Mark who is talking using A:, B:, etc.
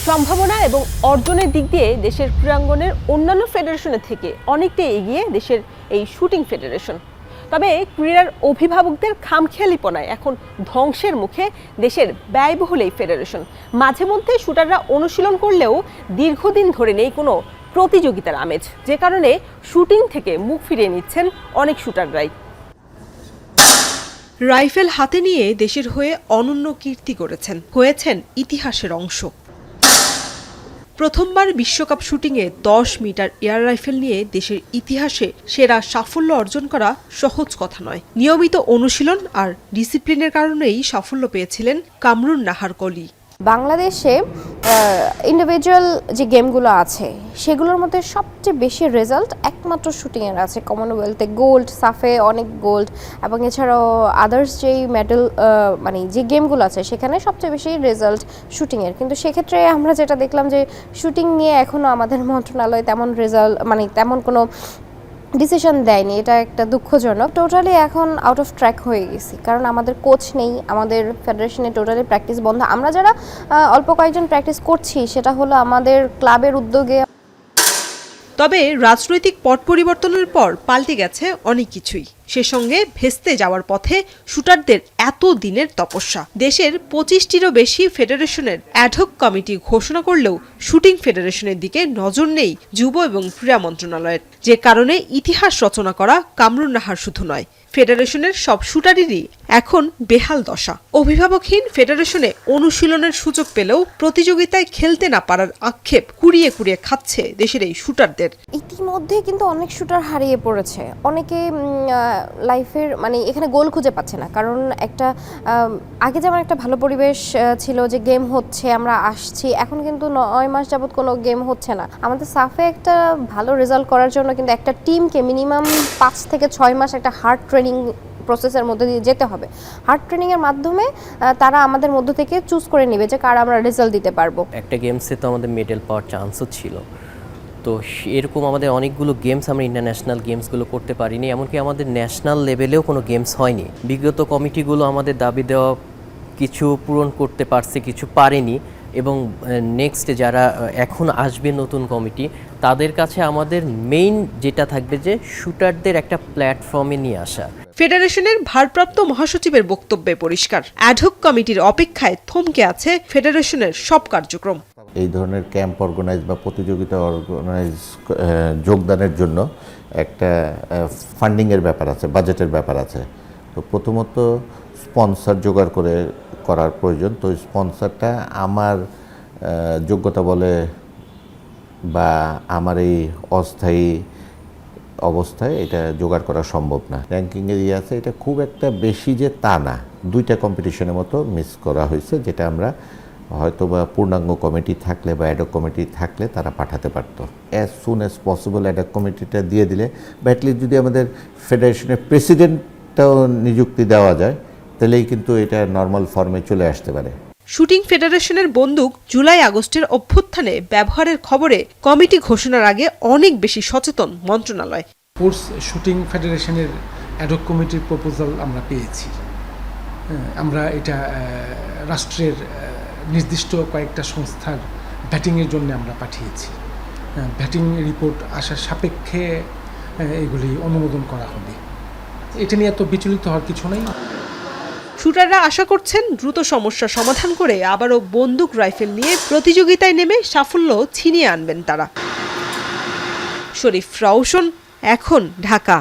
A: সম্ভাবনা এবং অর্জনের দিক দিয়ে দেশের ক্রীড়াঙ্গনের অন্যান্য ফেডারেশনের থেকে অনেকটাই এগিয়ে দেশের এই শুটিং ফেডারেশন। তবে ক্রীড়ার অভিভাবকদের খামখেয়ালিপনায় এখন ধ্বংসের মুখে দেশের ব্যয়বহুল এই ফেডারেশন। মাঝে মধ্যে শুটাররা অনুশীলন করলেও দীর্ঘদিন ধরে নেই কোনো প্রতিযোগিতার আমেজ, যে কারণে শুটিং থেকে মুখ ফিরিয়ে নিচ্ছেন অনেক শুটাররাই। রাইফেল হাতে নিয়ে দেশের হয়ে অনন্য কীর্তি করেছেন, হয়েছেন ইতিহাসের অংশ। প্রথমবার বিশ্বকাপ শুটিংয়ে 10 মিটার এয়ার রাইফেল নিয়ে দেশের ইতিহাসে সেরা সাফল্য অর্জন করা সহজ কথা নয়। নিয়মিত অনুশীলন আর ডিসিপ্লিনের কারণেই সাফল্য পেয়েছিলেন কামরুন নাহার কলি।
B: বাংলাদেশে ইন্ডিভিজুয়াল যে গেমগুলো আছে সেগুলোর মধ্যে সবচেয়ে বেশি রেজাল্ট একমাত্র শুটিংয়ের আছে। কমনওয়েলথে গোল্ড, সাফে অনেক গোল্ড, এবং এছাড়াও আদার্স যেই মেডেল মানে যে গেমগুলো আছে সেখানে সবচেয়ে বেশি রেজাল্ট শুটিংয়ের। কিন্তু সেক্ষেত্রে আমরা যেটা দেখলাম যে শুটিং নিয়ে এখনও আমাদের মন্ত্রণালয় তেমন রেজাল্ট মানে তেমন কোনো ডিসিশন দেয়নি। এটা একটা দুঃখজনক। টোটালি এখন আউট অফ ট্র্যাক হয়ে গেছি, কারণ আমাদের কোচ নেই, আমাদের ফেডারেশনে টোটালি প্র্যাকটিস বন্ধ। আমরা যারা অল্প কয়েকজন প্র্যাকটিস করছি সেটা হলো আমাদের ক্লাবের উদ্যোগে।
A: তবে রাজনৈতিক পট পরিবর্তনের পর পাল্টে গেছে অনেক কিছুই। সে সঙ্গে ভেস্তে যাওয়ার পথে শুটারদের এত দিনের তপস্যা। দেশের 25টিরও বেশি ফেডারেশনের অ্যাডহক কমিটি ঘোষণা করলেও শুটিং ফেডারেশনের দিকে নজর নেই যুব এবং ক্রীড়া মন্ত্রণালয়ের, যে কারণে ইতিহাস রচনা করা কামরুন নাহার শুধু নয়, ফেডারেশনের সব শুটারেরই এখন বেহাল দশা। অভিভাবকহীন ফেডারেশনে অনুশীলনের সুযোগ পেলেও প্রতিযোগিতায় খেলতে না পারার আক্ষেপ কুড়িয়ে কুড়িয়ে খাচ্ছে দেশের এই শুটারদের।
B: ইতিমধ্যে কিন্তু অনেক শুটার হারিয়ে পড়েছে। অনেকে লাইফের মানে এখানে গোল খুঁজে পাচ্ছে না, কারণ একটা আগে যেমন একটা ভালো পরিবেশ ছিল যে গেম হচ্ছে, আমরা আসছি, এখন কিন্তু 9 মাস যাবত কোনো গেম হচ্ছে না। আমাদের সাফে একটা ভালো রেজাল্ট করার জন্য কিন্তু একটা টিমকে মিনিমাম 5 থেকে 6 মাস একটা হার্ড ট্রেনিং প্রসেসের মধ্যে দিয়ে যেতে হবে। হার্ড ট্রেনিংয়ের মাধ্যমে তারা আমাদের মধ্য থেকে চুজ করে নেবে যে কারা আমরা রেজাল্ট দিতে পারবো।
C: একটা গেমসে তো আমাদের মেডেল পাওয়ার চান্সও ছিল, তো এরকম আমাদের অনেকগুলো গেমস আমরা ইন্টারন্যাশনাল গেমসগুলো করতে পারিনি, এমনকি আমাদের ন্যাশনাল লেভেলেও কোনো গেমস হয়নি। বিগত কমিটিগুলো আমাদের দাবি দেওয়া কিছু পূরণ করতে পারছে, কিছু পারেনি, এবং নেক্সট যারা এখন আসবে নতুন কমিটি তাদের কাছে আমাদের মেইন যেটা থাকবে যে শুটারদের একটা প্ল্যাটফর্মে নিয়ে আসা।
A: ফেডারেশনের ভারপ্রাপ্ত মহাসচিবের বক্তব্যে পরিষ্কার, অ্যাডহক কমিটির অপেক্ষায় থমকে আছে ফেডারেশনের সব কার্যক্রম।
D: এই ধরনের ক্যাম্প অর্গানাইজ বা প্রতিযোগিতা অর্গানাইজ যোগদানের জন্য একটা ফান্ডিংয়ের ব্যাপার আছে, বাজেটের ব্যাপার আছে। তো প্রথমত স্পন্সর জোগাড় করার প্রয়োজন। তো স্পন্সরটা আমার যোগ্যতা বলে বা আমার এই অস্থায়ী অবস্থায় এটা জোগাড় করা সম্ভব না। র্যাঙ্কিংয়ে দিয়ে আছে, এটা খুব একটা বেশি যে তা না, 2টা কম্পিটিশনের মতো মিস করা হয়েছে, যেটা আমরা হয়তো বা পূর্ণাঙ্গ কমিটি থাকলে বা অ্যাডহক কমিটি থাকলে তারা পাঠাতে পারতো। As soon as possible ad hoc কমিটিটা দিয়ে দিলে বা অ্যাটলিস্ট যদি আমাদের ফেডারেশনের প্রেসিডেন্টটাও নিযুক্তি দেওয়া যায়, তাহলেই কিন্তু এটা নর্মাল ফর্মে চলে আসতে পারে।
A: শুটিং ফেডারেশনের বন্দুক জুলাই আগস্টের অভ্যুত্থানে ব্যবহারের খবরে কমিটি ঘোষণার আগে অনেক বেশি সচেতন মন্ত্রণালয়।
E: স্পোর্টস শুটিং ফেডারেশনের অ্যাডহক কমিটির প্রপোজাল আমরা পেয়েছি। আমরা এটা রাষ্ট্রের নির্দিষ্ট কয়েকটা সংস্থার ব্যাটিংয়ের জন্য আমরা পাঠিয়েছি। ব্যাটিং রিপোর্ট আসার সাপেক্ষে এগুলি অনুমোদন করা হবে। এটা নিয়ে এত বিচলিত হওয়ার কিছু নেই।
A: শুটাররা আশা করছেন দ্রুত সমস্যা সমাধান করে আবারও বন্দুক রাইফেল নিয়ে প্রতিযোগিতায় নেমে সাফল্য ছিনিয়ে আনবেন তারা। শরীফ রাউশন, এখন, ঢাকা।